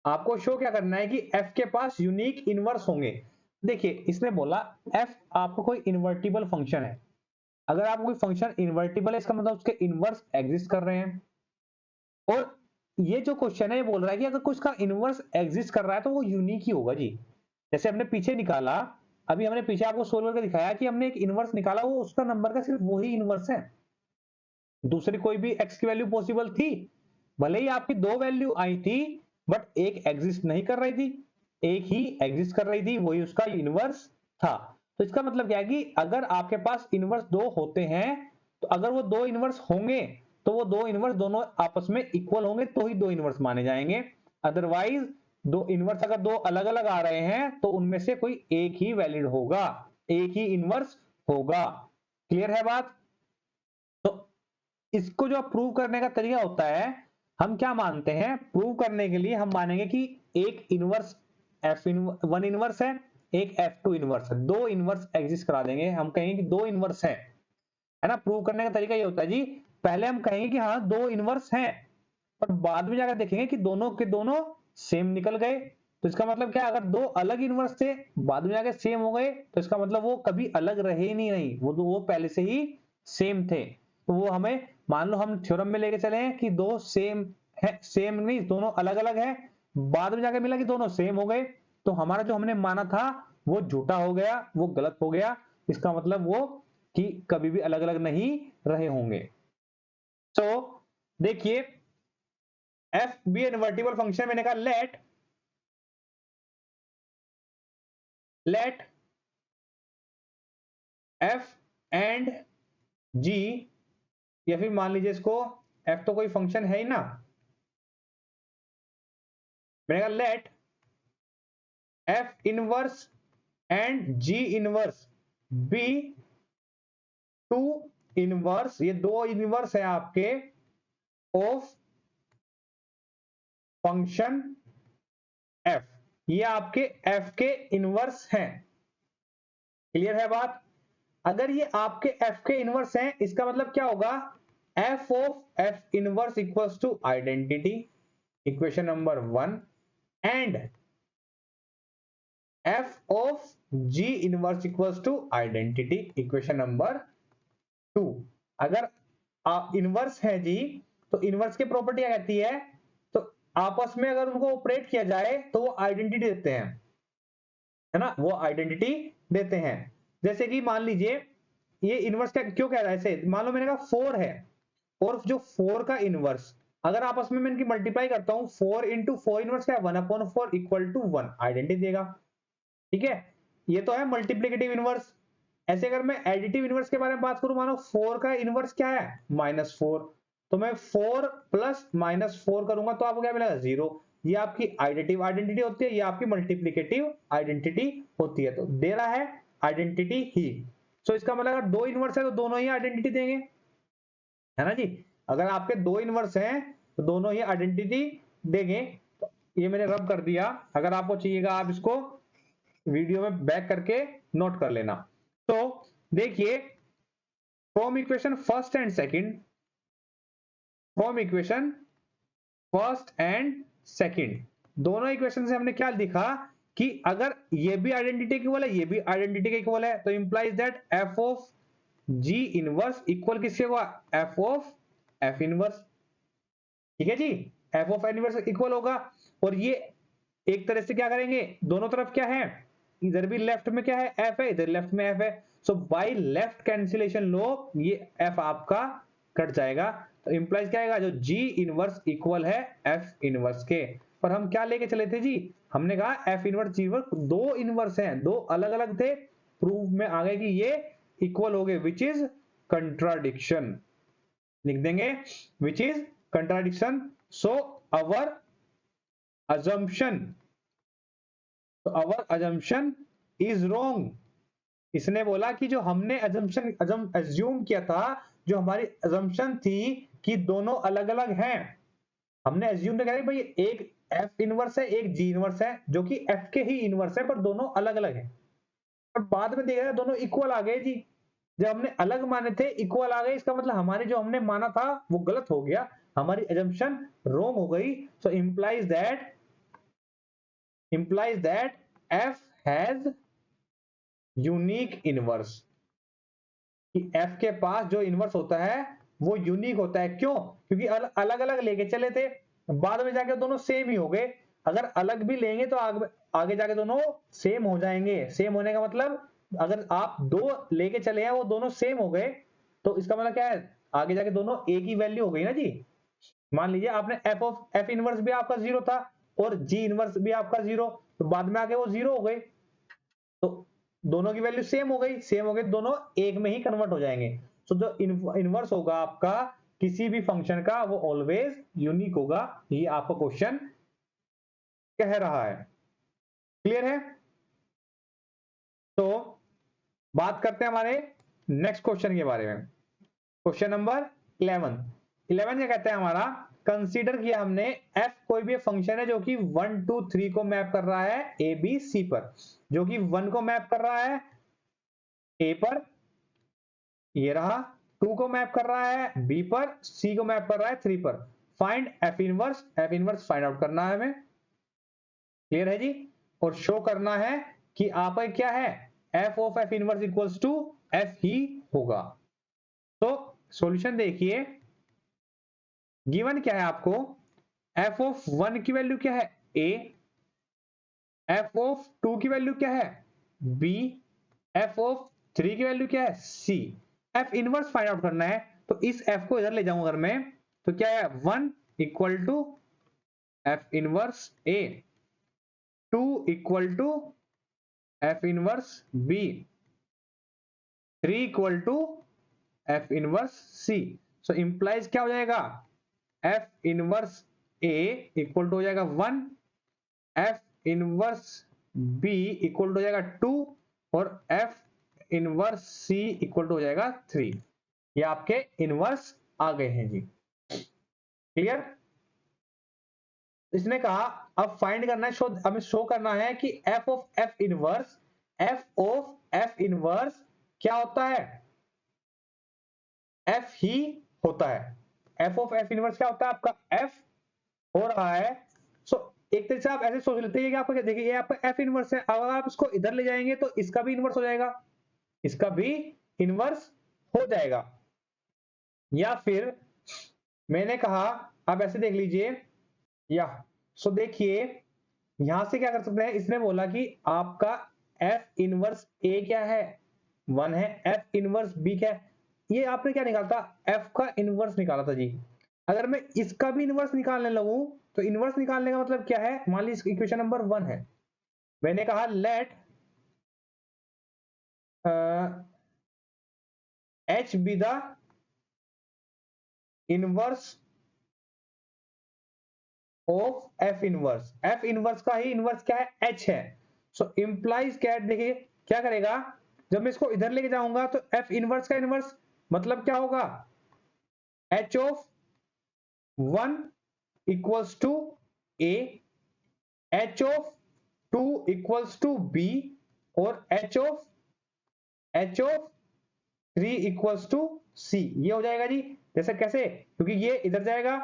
आपको शो क्या करना है कि f के पास यूनिक इनवर्स होंगे। देखिए इसने बोला f आपको कोई इनवर्टिबल फंक्शन है, अगर आपको कोई फंक्शन इनवर्टिबल है इसका मतलब उसके इनवर्स एग्जिस्ट कर रहे हैं, और ये जो क्वेश्चन है ये बोल रहा है कि अगर कुछ का इनवर्स एग्जिस्ट कर रहा है तो वो यूनिक ही होगा जी। जैसे हमने पीछे निकाला, अभी हमने पीछे आपको सोल्व करके दिखाया कि हमने एक इनवर्स निकाला, वो उसका नंबर का सिर्फ वही इनवर्स है, दूसरी कोई भी x की वैल्यू पॉसिबल थी, भले ही आपकी दो वैल्यू आई थी बट एक एग्जिस्ट नहीं कर रही थी, एक ही एग्जिस्ट कर रही थी, वही उसका इनवर्स था। तो इसका मतलब क्या है कि अगर आपके पास इनवर्स दो होते हैं तो अगर वो दो इनवर्स होंगे तो वो दो इनवर्स दोनों आपस में इक्वल होंगे तो ही दो इनवर्स माने जाएंगे, अदरवाइज दो इनवर्स अगर दो अलग अलग आ रहे हैं तो उनमें से कोई एक ही वैलिड होगा, एक ही इनवर्स होगा। क्लियर है बात? तो इसको जो प्रूव करने का तरीका होता है, हम क्या मानते हैं, प्रूव करने के लिए हम मानेंगे कि एक इनवर्स वन इनवर्स है, एक f2 इनवर्स है, दो इनवर्स एग्जिस्ट करा देंगे, हम कहेंगे कि दो इनवर्स है ना? प्रूव करने का तरीका ये होता है जी, पहले हम कहेंगे कि हाँ दो इनवर्स हैं, पर बाद में जाकर देखेंगे कि दोनों के दोनों सेम निकल गए, तो इसका मतलब क्या, अगर दो अलग इनवर्स थे बाद में जाकर सेम हो गए तो इसका मतलब वो कभी अलग रहे ही नहीं, वो पहले से ही सेम थे, तो वो हमें मान लो हम थ्योरम में लेके चले हैं कि दो सेम है, सेम नहीं दोनों अलग अलग है, बाद में जाके मिला कि दोनों सेम हो गए, तो हमारा जो हमने माना था वो झूठा हो गया, वो गलत हो गया। इसका मतलब वो कि कभी भी अलग अलग नहीं रहे होंगे। तो देखिए एफ बी इनवर्टिबल फंक्शन, मैंने कहा लेट एफ एंड जी, या फिर मान लीजिए इसको एफ तो कोई फंक्शन है ही ना, मैंने कहा let f inverse and g inverse be two inverse, ये दो इनवर्स है आपके ऑफ फंक्शन एफ, ये आपके एफ के इनवर्स हैं। क्लियर है बात? अगर ये आपके एफ के इनवर्स हैं, इसका मतलब क्या होगा, f of f inverse equals to identity, equation number 1, and f of g inverse equals to identity, equation number 2। अगर इनवर्स है जी, तो इनवर्स की प्रॉपर्टी क्या कहती है, तो आपस में अगर उनको ऑपरेट किया जाए तो वो आइडेंटिटी देते हैं, है ना, वो आइडेंटिटी देते हैं। जैसे कि मान लीजिए ये इनवर्स क्या क्यों कह रहा है, ऐसे मान लो मैंने कहा 4 है, और जो 4 का इनवर्स अगर आपस में मैं इनकी मल्टीप्लाई करता हूं, 4 इंटू 4 इनवर्स क्या है, 1/4 इक्वल टू 1, आइडेंटिटी देगा। ठीक है, ये तो है मल्टीप्लिकेटिव इनवर्स। ऐसे अगर मैं एडिटिव इनवर्स के बारे में बात करूं, मानो 4 का इनवर्स क्या है, -4, तो मैं 4 प्लस -4 करूंगा तो आपको क्या मिलेगा, 0। ये आपकी एडिटिव आइडेंटिटी होती है, ये आपकी मल्टीप्लिकेटिव आइडेंटिटी होती है। तो दे रहा है आइडेंटिटी ही। सो इसका मतलब अगर दो इनवर्स है तो दोनों ही आइडेंटिटी देंगे, है ना जी। अगर आपके दो इनवर्स हैं तो दोनों ही आइडेंटिटी देंगे। तो ये मैंने रब कर दिया, अगर आपको चाहिएगा आप इसको वीडियो में बैक करके नोट कर लेना। तो देखिए from equation first and second, from equation first and second, दोनों इक्वेशन से हमने क्या लिखा कि अगर ये भी आइडेंटिटी इक्वल है, ये भी आइडेंटिटी के इक्वल है, तो implies that f of g inverse equal किसके होगा, एफ ऑफ एफ इनवर्स। ठीक है जी, f of n inverse equal होगा। और ये एक तरह से क्या करेंगे, दोनों तरफ क्या है, इधर भी लेफ्ट में क्या है, एफ है, इधर लेफ्ट में एफ है। सो बाय लेफ्ट कैंसिलेशन लो ये एफ आपका कट जाएगा, तो इंप्लाइज क्या आएगा, जो जी इनवर्स इक्वल है एफ इनवर्स के। पर हम क्या लेके चले थे जी, हमने कहा एफ इनवर्स जी इनवर्स दो इनवर्स हैं, दो अलग अलग थे, प्रूफ में आ गए कि ये इक्वल हो गए, विच इज कंट्राडिक्शन, लिख देंगे which is contradiction. So our assumption, तो our assumption is wrong। इसने बोला कि जो हमने assume किया था, जो हमारी assumption थी कि दोनों अलग अलग हैं, हमने assume किया भाई एक f इनवर्स है एक g इनवर्स है, जो कि f के ही इनवर्स है पर दोनों अलग अलग है। पर बाद में देखा दोनों इक्वल आ गए जी, जब हमने अलग माने थे इक्वल आ गए, इसका मतलब हमारे जो हमने माना था वो गलत हो गया, हमारी assumption wrong हो गई। so implies that f has unique inverse, कि f के पास जो इनवर्स होता है वो यूनिक होता है। क्यों? क्योंकि अलग अलग लेके चले थे, बाद में जाके दोनों सेम ही हो गए। अगर अलग भी लेंगे तो आगे जाके दोनों सेम हो जाएंगे। सेम होने का मतलब अगर आप दो लेके चले हैं वो दोनों सेम हो गए, तो इसका मतलब क्या है, आगे जाके दोनों एक ही वैल्यू हो गई ना जी। मान लीजिए आपने एफ इनवर्स भी आपका 0 था और जी इनवर्स भी आपका 0, तो बाद में आके वो 0 हो गए, तो दोनों की वैल्यू सेम हो गई, सेम हो गई, दोनों एक में ही कन्वर्ट हो जाएंगे। तो जो इनवर्स होगा आपका किसी भी फंक्शन का वो ऑलवेज यूनिक होगा, ये आपका क्वेश्चन कह रहा है। क्लियर है? तो बात करते हैं हमारे नेक्स्ट क्वेश्चन के बारे में, क्वेश्चन नंबर 11। 11 क्या कहता है हमारा, कंसीडर किया हमने f कोई भी फंक्शन है जो कि 1 2 3 को मैप कर रहा है a b c पर, जो कि 1 को मैप कर रहा है a पर, ये रहा, 2 को मैप कर रहा है b पर, c को मैप कर रहा है 3 पर। Find f inverse find out करना है हमें। क्लियर है जी? और शो करना है कि आपका क्या है, f of f inverse equals to f ही होगा। तो सॉल्यूशन देखिए, गिवन क्या है आपको, एफ ऑफ 1 की वैल्यू क्या है ए, एफ ऑफ 2 की वैल्यू क्या है बी, एफ ऑफ 3 की वैल्यू क्या है सी। एफ इनवर्स फाइंड आउट करना है, तो इस एफ को इधर ले जाऊं अगर मैं, तो क्या है 1 equal to f inverse a, 2 equal to f inverse b, 3 equal to f inverse c. So implies क्या हो जाएगा, f inverse a equal to हो जाएगा 1, f inverse b equal to हो जाएगा 2 और f inverse c equal to हो जाएगा 3। ये आपके इनवर्स आ गए हैं जी। क्लियर। इसने कहा अब फाइंड करना है, शो हमें शो करना है कि F of f inverse, F of f inverse क्या होता है, एफ ही होता है। एफ ऑफ एफ इनवर्स क्या होता है आपका, एफ हो रहा है। सो एक तरह से आप ऐसे सोच लेते हैं कि आपका देखिए ये आपका एफ इनवर्स है, अगर आप इसको इधर ले जाएंगे तो इसका भी इनवर्स हो जाएगा, इसका भी इनवर्स हो जाएगा। या फिर मैंने कहा आप ऐसे देख लीजिए, या सो देखिए यहां से क्या कर सकते हैं, इसने बोला कि आपका एफ इनवर्स ए क्या है 1 है, एफ इनवर्स बी क्या है, ये आपने क्या निकाला था, एफ का इनवर्स निकाला था जी। अगर मैं इसका भी इनवर्स निकालने लगूं तो इनवर्स निकालने का मतलब क्या है, मान लीजिए इक्वेशन नंबर 1 है, मैंने कहा let h be the inverse of f inverse, f inverse का ही इनवर्स क्या है एच है। सो इंप्लाइज क्या है, देखिए क्या करेगा, जब मैं इसको इधर लेके जाऊंगा तो एफ इनवर्स का इनवर्स मतलब क्या होगा, h of 1 equals to a, h of 2 equals to b और h of 3 equals to c. ये हो जाएगा जी। जैसे कैसे, क्योंकि ये इधर जाएगा,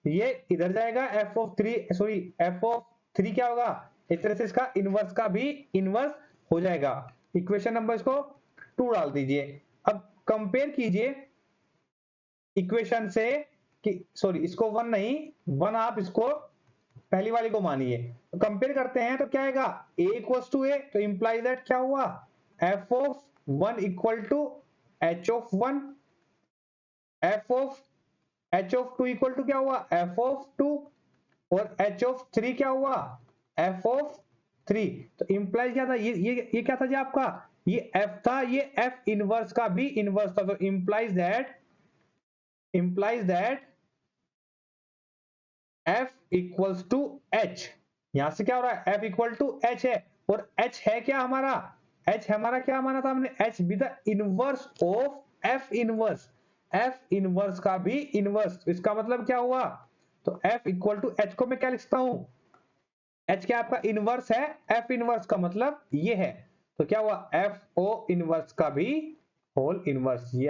ये इधर जाएगा, F of 3 sorry F of 3 क्या होगा, इस तरह से इसका इनवर्स का भी इनवर्स हो जाएगा। इक्वेशन नंबर इसको 2 डाल दीजिए। अब कंपेयर कीजिए इक्वेशन से कि सॉरी इसको 1 नहीं, 1 आप इसको पहली वाली को मानिए, तो कंपेयर करते हैं तो क्या आएगा, a इक्वल्स टू ए, तो इंप्लाई दैट क्या हुआ, f of 1 equal to h of 1, f of 2 equal to क्या हुआ, f ऑफ 2 और h ऑफ 3 क्या हुआ, f ऑफ 3। तो इंप्लाई क्या था, ये क्या था जी आपका, ये f था, ये f इनवर्स का भी इनवर्स था। तो implies that f equals to h, यहां से क्या हो रहा है, f इक्वल टू h है, और h है क्या हमारा, h हमारा क्या माना था हमने, h B the inverse of f inverse, f inverse का भी इनवर्स। इसका मतलब क्या हुआ, तो f इक्वल टू h को मैं क्या लिखता हूं, h क्या आपका इनवर्स है, f इनवर्स का मतलब ये है, तो क्या हुआ f o इनवर्स का भी होल इनवर्स। ये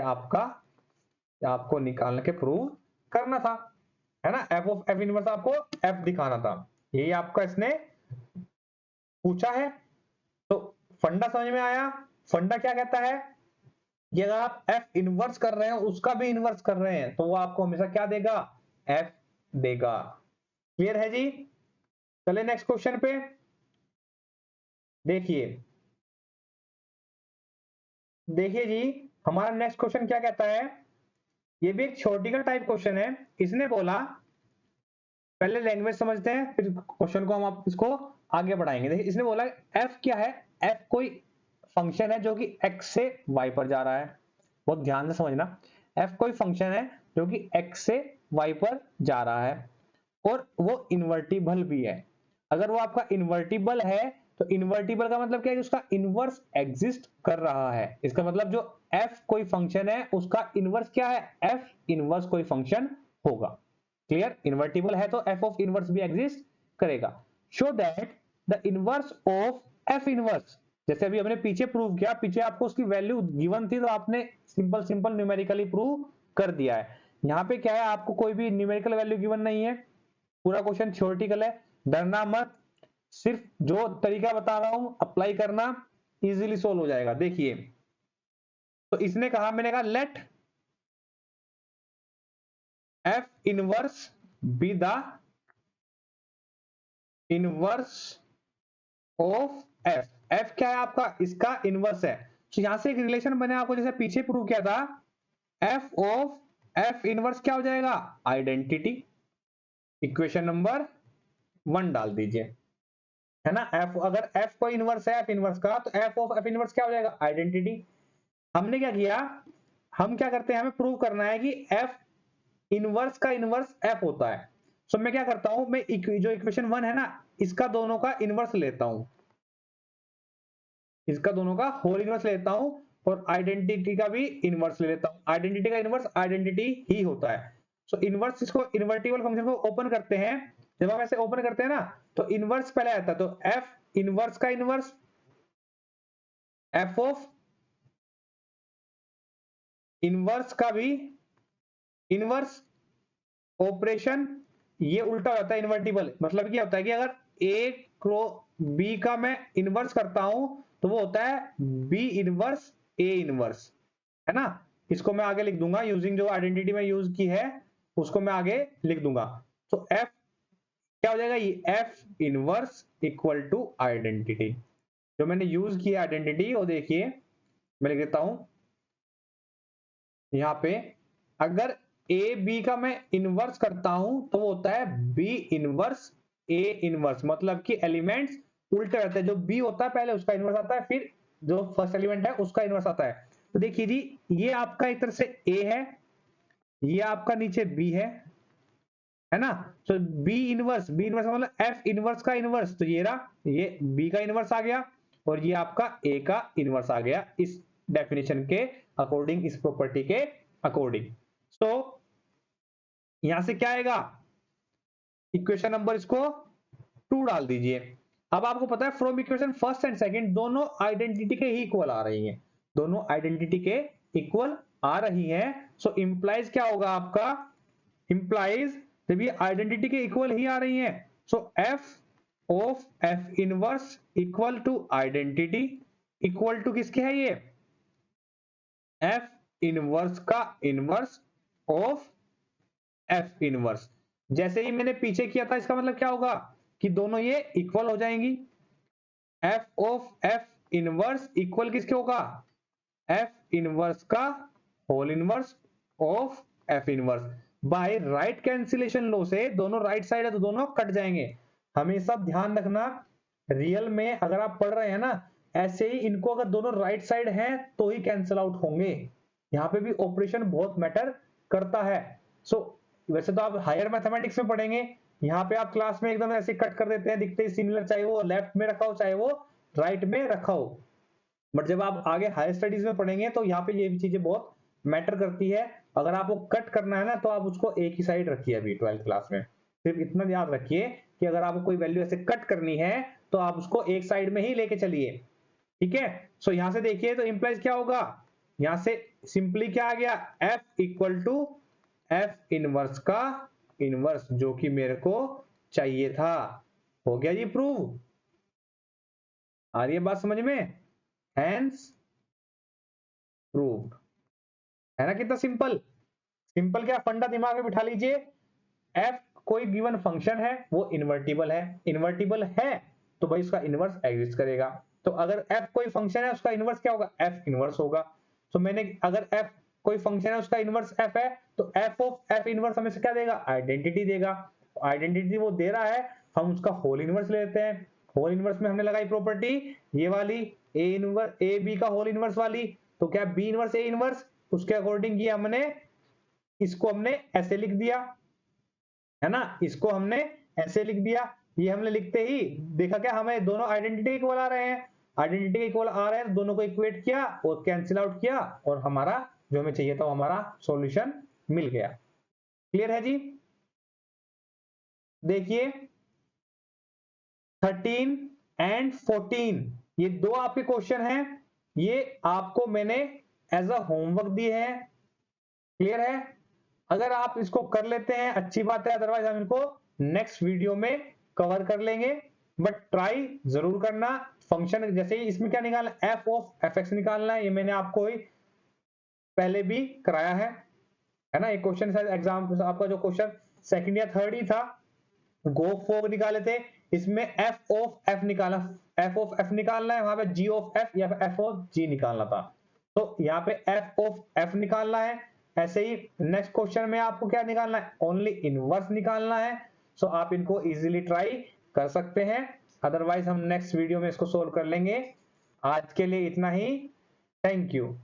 आपको निकालने के प्रूव करना था, है ना, एफ ऑफ एफ इनवर्स आपको एफ दिखाना था, यही आपका इसने पूछा है। तो फंडा समझ में आया। फंडा क्या कहता है कि अगर आप एफ इनवर्स कर रहे हैं उसका भी इनवर्स कर रहे हैं तो वो आपको हमेशा क्या देगा, एफ देगा। क्लियर है जी। चले नेक्स्ट क्वेश्चन पे देखिए, देखिए जी हमारा नेक्स्ट क्वेश्चन क्या कहता है, ये भी एक थ्योरेटिकल टाइप क्वेश्चन है। इसने बोला, पहले लैंग्वेज समझते हैं फिर क्वेश्चन को हम आप इसको आगे बढ़ाएंगे। देखिए इसने बोला f क्या है, f कोई फंक्शन है जो कि x से y पर जा रहा है, बहुत ध्यान से समझना, f कोई फंक्शन है जो कि x से y पर जा रहा है और वो इन्वर्टिबल भी है। अगर वो आपका इन्वर्टिबल है तो इन्वर्टिबल का मतलब क्या है, उसका इनवर्स एग्जिस्ट कर रहा है। इसका मतलब जो f कोई फंक्शन है उसका इनवर्स क्या है, f इनवर्स कोई फंक्शन होगा। क्लियर, इन्वर्टिबल है तो f ऑफ इनवर्स भी एग्जिस्ट करेगा। Show that the inverse of f inverse, जैसे अभी हमने पीछे प्रूव किया, पीछे आपको उसकी वैल्यू गिवन थी तो आपने सिंपल न्यूमेरिकली प्रूव कर दिया है। यहाँ पे क्या है, आपको कोई भी न्यूमेरिकल वैल्यू गिवन नहीं है, पूरा क्वेश्चन थ्योरेटिकल है, डरना मत, सिर्फ जो तरीका बता रहा हूं अप्लाई करना, इजीली सोल्व हो जाएगा। देखिए तो इसने कहा, मैंने कहा let f inverse be the inverse of f. F क्या है आपका, इसका इनवर्स है। तो यहां से एक रिलेशन बने आपको, जैसे पीछे प्रूव किया था, एफ ऑफ एफ इनवर्स क्या हो जाएगा, आइडेंटिटी। इक्वेशन नंबर 1 डाल दीजिए, है ना। एफ, अगर एफ को इनवर्स है एफ इनवर्स का, तो एफ ऑफ एफ इनवर्स क्या हो जाएगा, आइडेंटिटी। हमने क्या किया, हम क्या करते हैं, हमें प्रूव करना है कि एफ इनवर्स का इनवर्स एफ होता है। सो मैं क्या करता हूं, मैं जो इक्वेशन 1 है ना, इसका दोनों का इनवर्स लेता हूं, इसका दोनों का होल इनवर्स लेता हूं, और आइडेंटिटी का भी इनवर्स ले लेता हूं। आइडेंटिटी का इनवर्स आइडेंटिटी ही होता है। सो इनवर्स, इसको इन्वर्टिबल फंक्शन को ओपन करते हैं। जब हम ऐसे ओपन करते हैं ना, तो इनवर्स पहले आता है, तो एफ इनवर्स का इनवर्स, एफ ऑफ इनवर्स का भी इनवर्स, ऑपरेशन ये उल्टा होता है इन्वर्टिबल। मतलब क्या होता है कि अगर ए क्रॉ बी का मैं इनवर्स करता हूं, तो वो होता है बी इनवर्स ए इनवर्स, है ना। इसको मैं आगे लिख दूंगा, यूजिंग जो आइडेंटिटी में यूज की है उसको मैं आगे लिख दूंगा। तो एफ क्या हो जाएगा, ये f inverse equal to identity. जो मैंने यूज किया आइडेंटिटी, वो देखिए मैं लिख देता हूं यहां पे। अगर ए बी का मैं इनवर्स करता हूं, तो वो होता है बी इनवर्स ए इनवर्स। मतलब कि एलिमेंट्स उल्टे रहते हैं, जो बी होता है पहले उसका इनवर्स आता है, फिर जो फर्स्ट एलिमेंट है उसका इनवर्स आता है। तो देखिए जी, ये आपका एक तरह से ए है, ये आपका नीचे बी है ना। तो बी इनवर्स मतलब एफ इनवर्स का इनवर्स, तो ये रहा, ये बी का इनवर्स आ गया, और ये आपका ए का इनवर्स आ गया, इस डेफिनेशन के अकॉर्डिंग, इस प्रॉपर्टी के अकॉर्डिंग। सो यहां से क्या आएगा, इक्वेशन नंबर इसको 2 डाल दीजिए। अब आपको पता है from equation first and second दोनों आइडेंटिटी के ही इक्वल आ रही हैं, दोनों आइडेंटिटी के इक्वल आ रही हैं। सो इंप्लाइज क्या होगा आपका, इंप्लाइज जब ये आइडेंटिटी के इक्वल ही आ रही हैं, so f of f inverse equal to identity, equal to किसके है ये, एफ इनवर्स का इनवर्स ऑफ एफ इनवर्स। जैसे ही मैंने पीछे किया था, इसका मतलब क्या होगा कि दोनों ये इक्वल हो जाएंगी। F of f inverse equal किसके होगा, एफ इनवर्स का whole inverse of f inverse. By right cancellation law से दोनों राइट साइड है तो दोनों कट जाएंगे। हमेशा ध्यान रखना, रियल में अगर आप पढ़ रहे हैं ना, ऐसे ही इनको अगर दोनों राइट साइड हैं तो ही कैंसिल आउट होंगे। यहाँ पे भी ऑपरेशन बहुत मैटर करता है। सो वैसे तो आप हायर मैथमेटिक्स में पढ़ेंगे, यहाँ पे आप क्लास में एकदम ऐसे कट कर देते हैं, दिखते ही सिमिलर, चाहे वो लेफ्ट में रखा हो चाहे वो राइट में रखा हो। बट जब आप आगे हायर स्टडीज में पढ़ेंगे तो यहाँ पे ये भी चीजें बहुत मैटर करती है। अगर आपको कट करना है ना, तो आप उसको एक ही साइड रखिए अभी 12th क्लास में। सिर्फ इतना याद रखिए कि अगर आपको कोई वैल्यू ऐसे कट करनी है तो आप उसको एक साइड में ही लेके चलिए, ठीक है। सो यहां से देखिए तो इंप्लाइज क्या होगा, यहां से सिंपली क्या आ गया, f equal to f inverse का इनवर्स, जो कि मेरे को चाहिए था। हो गया जी प्रूव, आ रही है बात समझ में, हैंस प्रूव्ड, है ना। कितना सिंपल, सिंपल क्या, फंडा दिमाग में बिठा लीजिए। एफ कोई गिवन फंक्शन है, वो इन्वर्टिबल है, इन्वर्टिबल है तो भाई उसका इनवर्स एग्जिस्ट करेगा। तो अगर एफ कोई फंक्शन है उसका इनवर्स क्या होगा, एफ इनवर्स होगा। तो मैंने अगर एफ कोई फंक्शन है उसका इनवर्स एफ है, तो एफ ऑफ एफ इनवर्स हमें क्या देगा, आइडेंटिटी देगा। आइडेंटिटी वो दे रहा है, हम उसका होल इनवर्स लेते हैं। होल इनवर्स में हमने लगाई प्रॉपर्टी ये वाली, ए इनवर्स ए बी का होल इनवर्स वाली, तो क्या बी इनवर्स ए इनवर्स, उसके अकॉर्डिंग ये हमने इसको हमने ऐसे लिख दिया, है ना। इसको हमने ऐसे लिख दिया, ये हमने लिखते ही देखा क्या, हमें दोनों आइडेंटिटी इक्वल आ रहे हैं, आइडेंटिटी इक्वल आ रहे हैं, दोनों को इक्वेट किया और कैंसिल आउट किया, और हमारा जो हमें चाहिए था वो हमारा सॉल्यूशन मिल गया। क्लियर है जी। देखिए 13 एंड 14 ये दो आपके क्वेश्चन हैं, ये आपको मैंने एज अ होमवर्क दी है। क्लियर है, अगर आप इसको कर लेते हैं अच्छी बात है, अदरवाइज हम इनको नेक्स्ट वीडियो में कवर कर लेंगे। बट ट्राई जरूर करना। फंक्शन जैसे ही इसमें क्या निकालना, एफ ऑफ एफ एक्स निकालना है, ये मैंने आपको ही पहले भी कराया है है ना। ये क्वेश्चन शायद एग्जाम आपका जो क्वेश्चन सेकंड या थर्ड ही था, गो फॉर निकाले थे, इसमें एफ ऑफ एफ निकाला, एफ ऑफ एफ निकालना है, वहां पे जी ऑफ एफ या एफ ऑफ जी निकालना था, तो यहाँ पे एफ ऑफ एफ निकालना है। ऐसे ही नेक्स्ट क्वेश्चन में आपको क्या निकालना है, ओनली इनवर्स निकालना है। सो आप इनको इजीली ट्राई कर सकते हैं, अदरवाइज हम नेक्स्ट वीडियो में इसको सोल्व कर लेंगे। आज के लिए इतना ही, थैंक यू।